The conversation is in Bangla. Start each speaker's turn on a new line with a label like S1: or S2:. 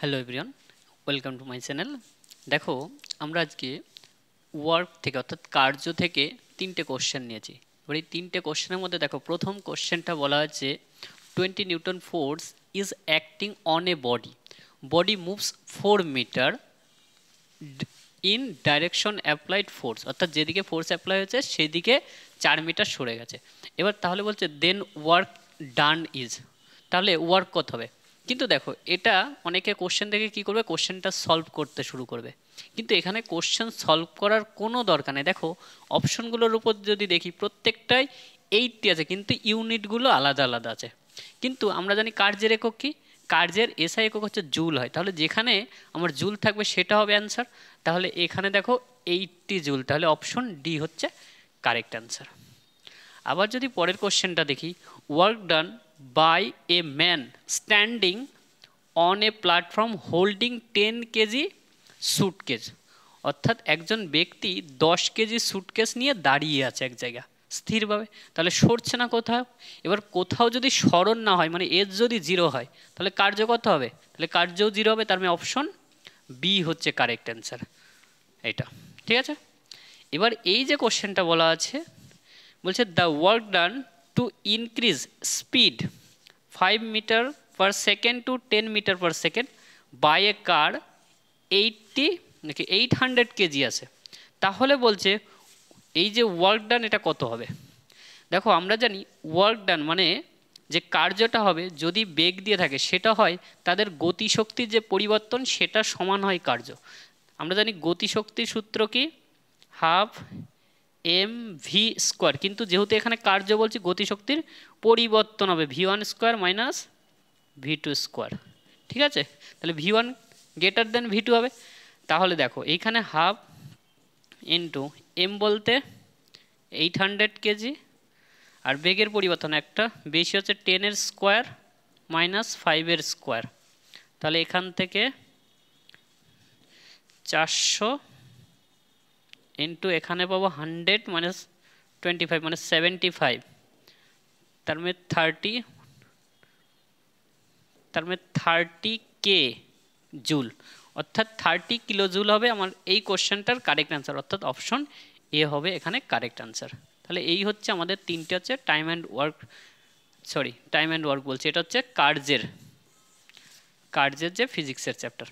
S1: Hello everyone, welcome to my channel. দেখো, আমরা আজকে ওয়ার্ক থেকে অর্থাৎ কার্য থেকে তিনটে কোশ্চেন নিয়েছি। এবার এই তিনটে কোশ্চেনের মধ্যে দেখো, প্রথম কোশ্চেনটা বলা হচ্ছে 20 newton force is acting on a body, body moves 4 metre in direction applied force, অর্থাৎ যেদিকে ফোর্স অ্যাপ্লাই হয়েছে সেদিকে 4 মিটার সরে গেছে। এবার তাহলে বলছে দেন ওয়ার্ক ডান ইজ, তাহলে ওয়ার্ক কত হবে? কিন্তু দেখো, এটা অনেকে কোশ্চেন দেখে কি করবে, কোশ্চেনটা সলভ করতে শুরু করবে, কিন্তু এখানে কোশ্চেন সলভ করার কোনো দরকার নেই। দেখো, অপশনগুলোর উপর যদি দেখি প্রত্যেকটাই 80 আছে, কিন্তু ইউনিটগুলো আলাদা আলাদা আছে। কিন্তু আমরা জানি কার্যের একক কি, কার্যের এসআই একক হচ্ছে জুল হয়, তাহলে যেখানে আমার জুল থাকবে সেটা হবে অ্যান্সার। তাহলে এখানে দেখো 80 জুল, তাহলে অপশন ডি হচ্ছে কারেক্ট অ্যান্সার। আবার যদি পরের কোশ্চেনটা দেখি, work done by a man standing on a platform holding 10 kg suitcase, অর্থাৎ একজন ব্যক্তি 10 কেজি সুটকেস নিয়ে দাঁড়িয়ে আছে এক জায়গায় স্থিরভাবে, তাহলে সরছে না কোথাও। এবার কোথাও যদি সরণ না হয়, মানে এজ যদি 0 হয়, তাহলে কার্য কত হবে? তাহলে কার্যও 0 হবে, তার মানে অপশন বি হচ্ছে কারেক্ট অ্যান্সার। এটা ঠিক আছে। এবার এই যে কোশ্চেনটা বলা আছে, বলছে the work done to increase speed 5 metre per second to 10 metre per second by a car 800 kg আছে, তাহলে বলছে এই যে ওয়ার্ক ডান এটা কত হবে? দেখো, আমরা জানি ওয়ার্ক ডান মানে যে কার্যটা হবে যদি বেগ দিয়ে থাকে সেটা হয় তাদের গতিশক্তির যে পরিবর্তন সেটা সমান হয় কার্য। আমরা জানি গতিশক্তির সূত্র কি, হাফ এম ভি স্কোয়ার, কিন্তু যেহেতু এখানে কার্য বলছি গতিশক্তির পরিবর্তন হবে V1 square minus V2 square. ঠিক আছে, তাহলে V1 গ্রেটার দেন V2 হবে। তাহলে দেখো এইখানে হাফ ইন্টু এম বলতে 800 কেজি, আর বেগের পরিবর্তন একটা বেশি হচ্ছে 10 স্কোয়ার মাইনাস 5 স্কোয়ার, তাহলে এখান থেকে 400 ইন্টু এখানে পাবো 100 মাইনাস 25 মানে 75, তার মানে 30 কে জুল, অর্থাৎ 30 কিলো জুল হবে আমার এই কোশ্চেনটার কারেক্ট অ্যান্সার, অর্থাৎ অপশন এ হবে এখানে কারেক্ট অ্যান্সার। তাহলে এই হচ্ছে আমাদের তিনটে হচ্ছে টাইম অ্যান্ড ওয়ার্ক বলছি, এটা হচ্ছে কার্যের যে ফিজিক্সের চ্যাপ্টার।